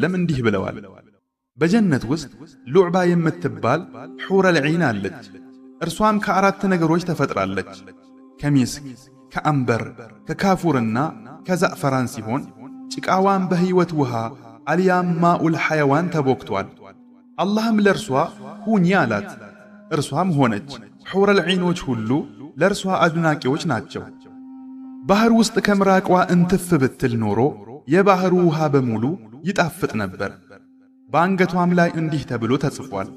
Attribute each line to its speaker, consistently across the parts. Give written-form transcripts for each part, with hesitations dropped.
Speaker 1: ወሰለም እንዲህ ብለዋል። በጀነት ውስጥ ሉዕባ የምትባል ሑረል ዒን አለች። እርሷም ከአራት ነገሮች ተፈጥራለች። ከሚስክ፣ ከአንበር፣ ከካፉርና ከዛዕፈራን ሲሆን ጭቃዋን በሕይወት ውሃ አልያም ማኡል ሐያዋን ተቦክቷል። አላህም ለእርሷ ሁኚ አላት። እርሷም ሆነች። ሑረል ዒኖች ሁሉ ለእርሷ አድናቂዎች ናቸው። ባህር ውስጥ ከምራቋ እንትፍ ብትል ኖሮ የባህሩ ውሃ በሙሉ ይጣፍጥ ነበር። በአንገቷም ላይ እንዲህ ተብሎ ተጽፏል፣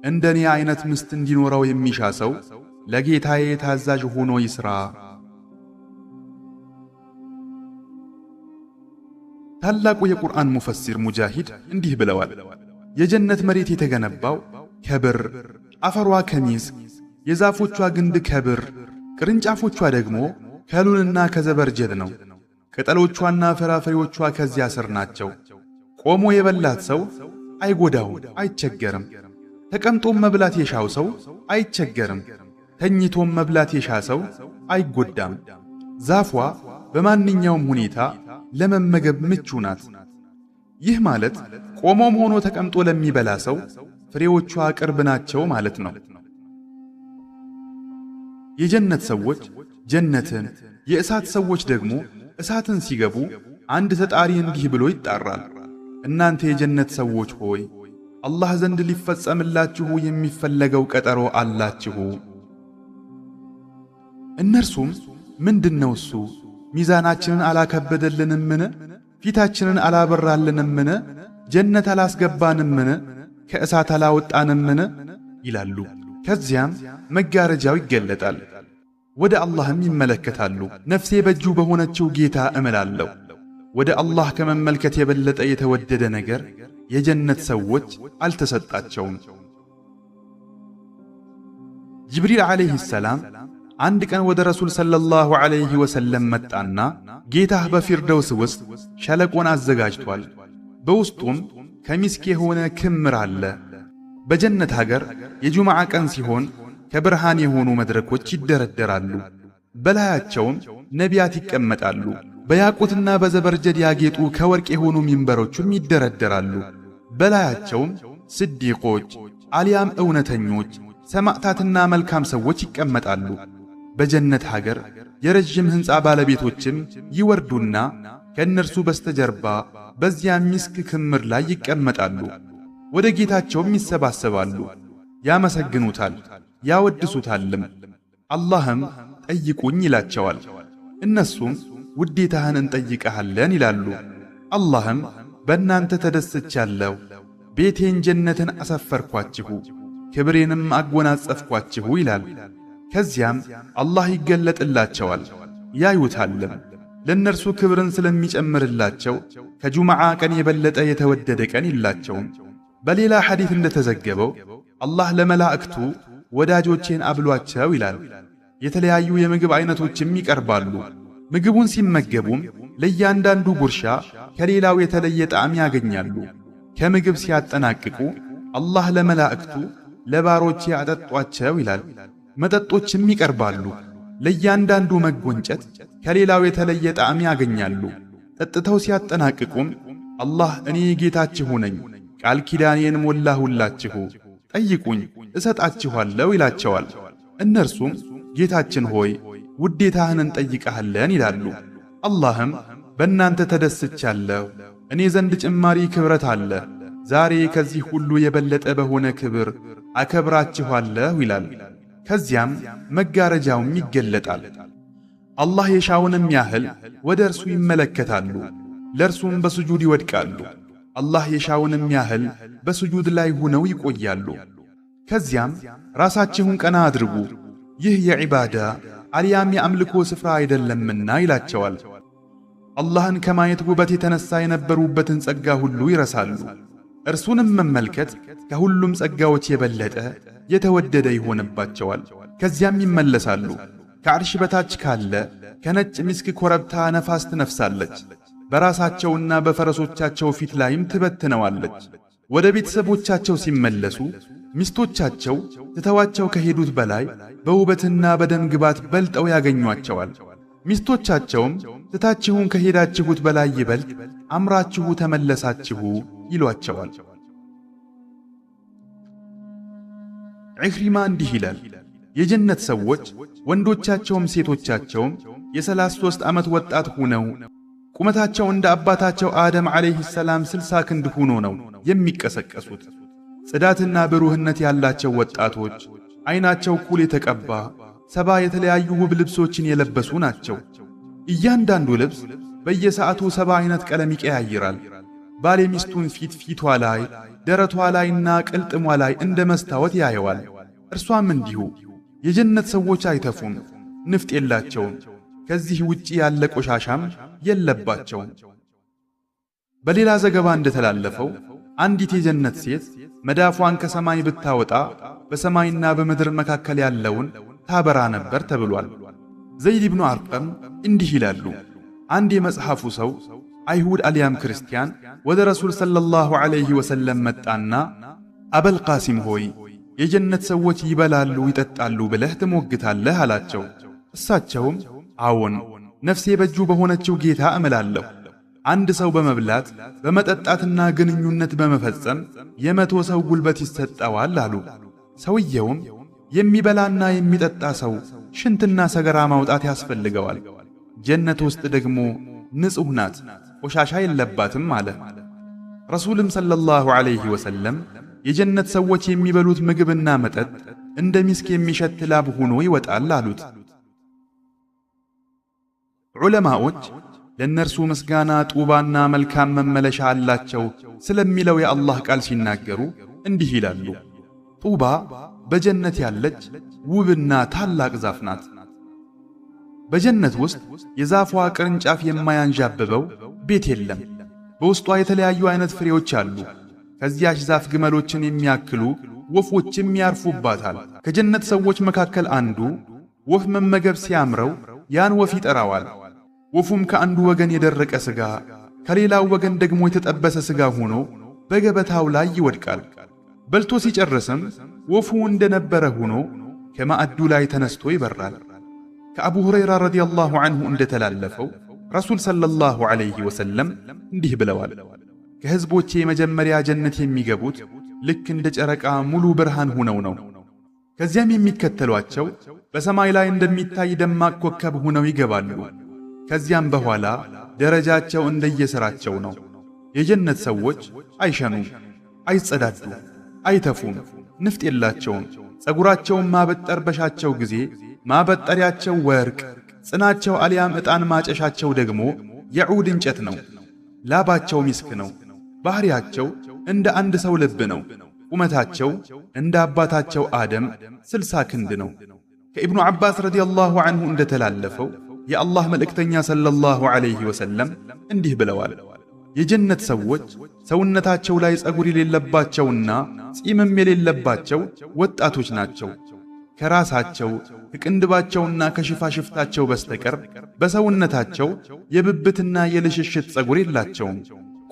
Speaker 1: እንደኔ አይነት ሚስት እንዲኖረው የሚሻ ሰው ለጌታዬ ታዛዥ ሆኖ ይስራ። ታላቁ የቁርአን ሙፈሲር ሙጃሂድ እንዲህ ብለዋል፣ የጀነት መሬት የተገነባው ከብር፣ አፈሯ ከሚስክ፣ የዛፎቿ ግንድ ከብር፣ ቅርንጫፎቿ ደግሞ ከሉልና ከዘበርጀድ ነው። ቅጠሎቿና ፍራፍሬዎቿ ከዚያ ስር ናቸው። ቆሞ የበላት ሰው አይጎዳውም፣ አይቸገርም። ተቀምጦም መብላት የሻው ሰው አይቸገርም። ተኝቶም መብላት የሻ ሰው አይጎዳም። ዛፏ በማንኛውም ሁኔታ ለመመገብ ምቹ ናት። ይህ ማለት ቆሞም ሆኖ ተቀምጦ ለሚበላ ሰው ፍሬዎቿ ቅርብ ናቸው ማለት ነው። የጀነት ሰዎች ጀነትን፣ የእሳት ሰዎች ደግሞ እሳትን ሲገቡ አንድ ተጣሪ እንዲህ ብሎ ይጣራል፣ እናንተ የጀነት ሰዎች ሆይ አላህ ዘንድ ሊፈጸምላችሁ የሚፈለገው ቀጠሮ አላችሁ። እነርሱም ምንድነው እሱ? ሚዛናችንን አላከበደልንምን? ፊታችንን አላበራልንምን? ጀነት አላስገባንምን? ከእሳት አላወጣንምን? ይላሉ። ከዚያም መጋረጃው ይገለጣል፣ ወደ አላህም ይመለከታሉ። ነፍሴ በእጁ በሆነችው ጌታ እምላለሁ። ወደ አላህ ከመመልከት የበለጠ የተወደደ ነገር የጀነት ሰዎች አልተሰጣቸውም። ጅብሪል ዓለይሂ ሰላም አንድ ቀን ወደ ረሱል ሰለላሁ ዐለይሂ ወሰለም መጣና ጌታህ በፊርደውስ ውስጥ ሸለቆን አዘጋጅቷል፣ በውስጡም ከሚስክ የሆነ ክምር አለ። በጀነት ሀገር የጁምዓ ቀን ሲሆን ከብርሃን የሆኑ መድረኮች ይደረደራሉ፣ በላያቸውም ነቢያት ይቀመጣሉ። በያቁትና በዘበርጀድ ያጌጡ ከወርቅ የሆኑ ሚንበሮችም ይደረደራሉ፣ በላያቸውም ስዲቆች አልያም እውነተኞች ሰማዕታትና መልካም ሰዎች ይቀመጣሉ። በጀነት ሀገር የረጅም ሕንፃ ባለቤቶችም ይወርዱና ከእነርሱ በስተጀርባ በዚያ ሚስክ ክምር ላይ ይቀመጣሉ። ወደ ጌታቸውም ይሰባሰባሉ፣ ያመሰግኑታል፣ ያወድሱታልም። አላህም ጠይቁኝ ይላቸዋል። እነሱም ውዴታህን እንጠይቀሃለን ይላሉ። አላህም በእናንተ ተደስቻለሁ፣ ቤቴን ጀነትን አሰፈርኳችሁ፣ ክብሬንም አጎናጸፍኳችሁ ይላል። ከዚያም አላህ ይገለጥላቸዋል፣ ያዩታልም። ለእነርሱ ክብርን ስለሚጨምርላቸው ከጁምዓ ቀን የበለጠ የተወደደ ቀን የላቸውም። በሌላ ሐዲት እንደተዘገበው አላህ ለመላእክቱ ወዳጆቼን አብሏቸው ይላል። የተለያዩ የምግብ አይነቶችም ይቀርባሉ። ምግቡን ሲመገቡም ለእያንዳንዱ ጉርሻ ከሌላው የተለየ ጣዕም ያገኛሉ። ከምግብ ሲያጠናቅቁ አላህ ለመላእክቱ ለባሮቼ አጠጧቸው ይላል። መጠጦችም ይቀርባሉ። ለእያንዳንዱ መጎንጨት ከሌላው የተለየ ጣዕም ያገኛሉ። ጠጥተው ሲያጠናቅቁም አላህ እኔ ጌታችሁ ነኝ፣ ቃል ኪዳኔን ሞላሁላችሁ፣ ጠይቁኝ እሰጣችኋለሁ ይላቸዋል። እነርሱም ጌታችን ሆይ ውዴታህን እንጠይቀሃለን ይላሉ። አላህም በእናንተ ተደስቻለሁ፣ እኔ ዘንድ ጭማሪ ክብረት አለ፣ ዛሬ ከዚህ ሁሉ የበለጠ በሆነ ክብር አከብራችኋለሁ ይላል። ከዚያም መጋረጃውም ይገለጣል። አላህ የሻውንም ያህል ወደ እርሱ ይመለከታሉ፣ ለእርሱም በስጁድ ይወድቃሉ። አላህ የሻውንም ያህል በስጁድ ላይ ሆነው ይቆያሉ። ከዚያም ራሳችሁን ቀና አድርጉ፣ ይህ የዒባዳ አልያም የአምልኮ ስፍራ አይደለምና ይላቸዋል። አላህን ከማየት ውበት የተነሳ የነበሩበትን ጸጋ ሁሉ ይረሳሉ። እርሱንም መመልከት ከሁሉም ጸጋዎች የበለጠ የተወደደ ይሆንባቸዋል። ከዚያም ይመለሳሉ። ከዓርሽ በታች ካለ ከነጭ ሚስክ ኮረብታ ነፋስ ትነፍሳለች፣ በራሳቸውና በፈረሶቻቸው ፊት ላይም ትበትነዋለች። ወደ ቤተሰቦቻቸው ሲመለሱ ሚስቶቻቸው ትተዋቸው ከሄዱት በላይ በውበትና በደም ግባት በልጠው ያገኟቸዋል። ሚስቶቻቸውም ትታችሁን ከሄዳችሁት በላይ ይበልጥ አምራችሁ ተመለሳችሁ ይሏቸዋል። ዒክሪማ እንዲህ ይላል፣ የጀነት ሰዎች ወንዶቻቸውም ሴቶቻቸውም የ33 ዓመት ወጣት ሆነው ቁመታቸው እንደ አባታቸው አደም ዓለይሂ ሰላም 60 ክንድ ሆኖ ነው የሚቀሰቀሱት። ጽዳትና ብሩህነት ያላቸው ወጣቶች፣ ዓይናቸው ኩል የተቀባ 70 የተለያዩ ውብ ልብሶችን የለበሱ ናቸው። እያንዳንዱ ልብስ በየሰዓቱ 70 አይነት ቀለም ይቀያይራል። ባል የሚስቱን ፊቷ ላይ፣ ደረቷ ላይና ቅልጥሟ ላይ እንደ መስታወት ያየዋል። እርሷም እንዲሁ። የጀነት ሰዎች አይተፉም፣ ንፍጥ የላቸውም። ከዚህ ውጪ ያለ ቆሻሻም የለባቸውም። በሌላ ዘገባ እንደተላለፈው አንዲት የጀነት ሴት መዳፏን ከሰማይ ብታወጣ በሰማይና በምድር መካከል ያለውን ታበራ ነበር ተብሏል። ዘይድ ኢብኑ አርቀም እንዲህ ይላሉ፣ አንድ የመጽሐፉ ሰው አይሁድ አልያም ክርስቲያን ወደ ረሱል ሰለላሁ ዐለይሂ ወሰለም መጣና አበል ቃሲም ሆይ የጀነት ሰዎች ይበላሉ ይጠጣሉ ብለህ ትሞግታለህ አላቸው። እሳቸውም አዎን፣ ነፍሴ በእጁ በሆነችው ጌታ እምላለሁ። አንድ ሰው በመብላት በመጠጣትና ግንኙነት በመፈጸም 100 ሰው ጉልበት ይሰጠዋል አሉ። ሰውየውም የሚበላና የሚጠጣ ሰው ሽንትና ሰገራ ማውጣት ያስፈልገዋል፣ ጀነት ውስጥ ደግሞ ንጹሕ ናት፣ ቆሻሻ የለባትም አለ። ረሱልም ሰለላሁ ዐለይሂ ወሰለም የጀነት ሰዎች የሚበሉት ምግብና መጠጥ እንደ ሚስክ የሚሸት ላብ ሆኖ ይወጣል አሉት። ዑለማዎች ለእነርሱ ምስጋና ጡባና መልካም መመለሻ አላቸው ስለሚለው የአላህ ቃል ሲናገሩ እንዲህ ይላሉ፣ ጡባ በጀነት ያለች ውብና ታላቅ ዛፍ ናት። በጀነት ውስጥ የዛፏ ቅርንጫፍ የማያንዣብበው ቤት የለም። በውስጧ የተለያዩ አይነት ፍሬዎች አሉ። ከዚያች ዛፍ ግመሎችን የሚያክሉ ወፎችም ያርፉባታል። ከጀነት ሰዎች መካከል አንዱ ወፍ መመገብ ሲያምረው ያን ወፍ ይጠራዋል። ወፉም ከአንዱ ወገን የደረቀ ሥጋ ከሌላው ወገን ደግሞ የተጠበሰ ሥጋ ሆኖ በገበታው ላይ ይወድቃል። በልቶ ሲጨርስም ወፉ እንደነበረ ሆኖ ከማዕዱ ላይ ተነስቶ ይበራል። ከአቡ ሁረይራ ረዲየላሁ ዐንሁ እንደተላለፈው ረሱል ሰለላሁ ዐለይሂ ወሰለም እንዲህ ብለዋል፣ ከሕዝቦቼ መጀመሪያ ጀነት የሚገቡት ልክ እንደ ጨረቃ ሙሉ ብርሃን ሆነው ነው። ከዚያም የሚከተሏቸው በሰማይ ላይ እንደሚታይ ደማቅ ኮከብ ሆነው ይገባሉ። ከዚያም በኋላ ደረጃቸው እንደየሥራቸው ነው። የጀነት ሰዎች አይሸኑም፣ አይጸዳዱ፣ አይተፉም፣ ንፍጥ የላቸውም። ጸጉራቸውን ማበጠር በሻቸው ጊዜ ማበጠሪያቸው ወርቅ፣ ጽናቸው አልያም ዕጣን ማጨሻቸው ደግሞ የዑድ እንጨት ነው። ላባቸው ሚስክ ነው። ባህሪያቸው እንደ አንድ ሰው ልብ ነው። ቁመታቸው እንደ አባታቸው አደም 60 ክንድ ነው። ከኢብኑ ዓባስ ረዲየላሁ ዐንሁ እንደተላለፈው የአላህ መልእክተኛ ሰለላሁ ዐለይሂ ወሰለም እንዲህ ብለዋል፣ የጀነት ሰዎች ሰውነታቸው ላይ ጸጉር የሌለባቸውና ጺምም የሌለባቸው ወጣቶች ናቸው። ከራሳቸው ከቅንድባቸውና ከሽፋሽፍታቸው በስተቀር በሰውነታቸው የብብትና የልሽሽት ጸጉር የላቸውም።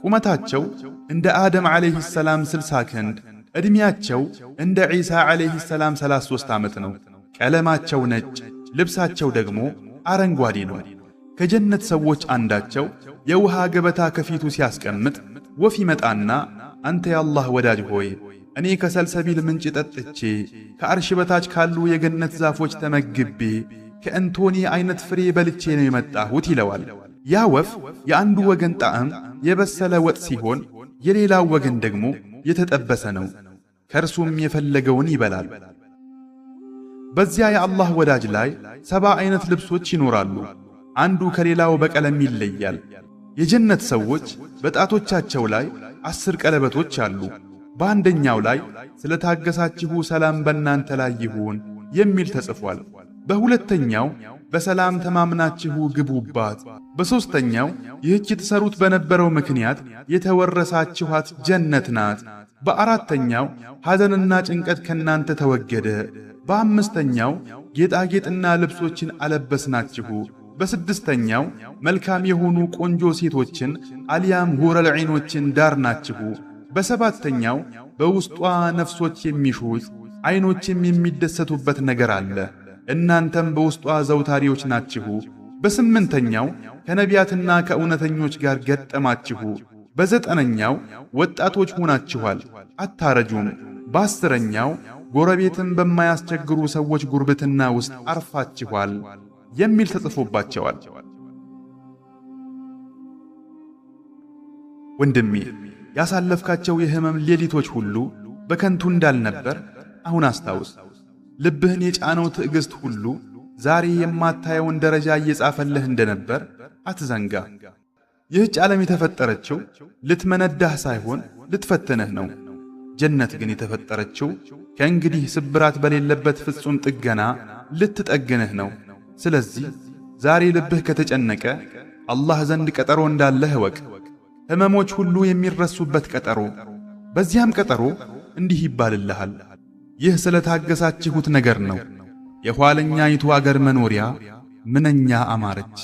Speaker 1: ቁመታቸው እንደ አደም ዓለይሂ ሰላም 60 ክንድ፣ ዕድሜያቸው እንደ ዒሳ ዓለይሂ ሰላም 33 ዓመት ነው። ቀለማቸው ነጭ፣ ልብሳቸው ደግሞ አረንጓዴ ነው። ከጀነት ሰዎች አንዳቸው የውሃ ገበታ ከፊቱ ሲያስቀምጥ ወፍ ይመጣና አንተ የአላህ ወዳጅ ሆይ እኔ ከሰልሰቢል ምንጭ ጠጥቼ ከአርሽ በታች ካሉ የገነት ዛፎች ተመግቤ ከእንቶኒ አይነት ፍሬ በልቼ ነው የመጣሁት ይለዋል። ያ ወፍ የአንዱ ወገን ጣዕም የበሰለ ወጥ ሲሆን የሌላው ወገን ደግሞ የተጠበሰ ነው። ከእርሱም የፈለገውን ይበላል። በዚያ የአላህ ወዳጅ ላይ 70 አይነት ልብሶች ይኖራሉ። አንዱ ከሌላው በቀለም ይለያል። የጀነት ሰዎች በጣቶቻቸው ላይ 10 ቀለበቶች አሉ። በአንደኛው ላይ ስለታገሳችሁ ሰላም በእናንተ ላይ ይሁን የሚል ተጽፏል። በሁለተኛው በሰላም ተማምናችሁ ግቡባት። በሦስተኛው ይህች ትሰሩት በነበረው ምክንያት የተወረሳችኋት ጀነት ናት። በአራተኛው ሐዘንና ጭንቀት ከናንተ ተወገደ። በአምስተኛው ጌጣጌጥና ልብሶችን አለበስናችሁ። በስድስተኛው መልካም የሆኑ ቆንጆ ሴቶችን አልያም ሁረል ዒኖችን ዳርናችሁ። በሰባተኛው በውስጧ ነፍሶች የሚሹት ዓይኖችም የሚደሰቱበት ነገር አለ። እናንተም በውስጧ ዘውታሪዎች ናችሁ። በስምንተኛው ከነቢያትና ከእውነተኞች ጋር ገጠማችሁ። በዘጠነኛው ወጣቶች ሆናችኋል አታረጁም። በአስረኛው ጎረቤትን በማያስቸግሩ ሰዎች ጉርብትና ውስጥ አርፋችኋል የሚል ተጽፎባቸዋል። ወንድሜ ያሳለፍካቸው የህመም ሌሊቶች ሁሉ በከንቱ እንዳልነበር አሁን አስታውስ። ልብህን የጫነው ትዕግስት ሁሉ ዛሬ የማታየውን ደረጃ እየጻፈልህ እንደነበር አትዘንጋ። ይህች ዓለም የተፈጠረችው ልትመነዳህ ሳይሆን ልትፈትንህ ነው። ጀነት ግን የተፈጠረችው ከእንግዲህ ስብራት በሌለበት ፍጹም ጥገና ልትጠግንህ ነው። ስለዚህ ዛሬ ልብህ ከተጨነቀ አላህ ዘንድ ቀጠሮ እንዳለህ እወቅ። ህመሞች ሁሉ የሚረሱበት ቀጠሮ። በዚያም ቀጠሮ እንዲህ ይባልልሃል፣ ይህ ስለታገሳችሁት ነገር ነው። የኋለኛይቱ አገር መኖሪያ ምንኛ አማረች።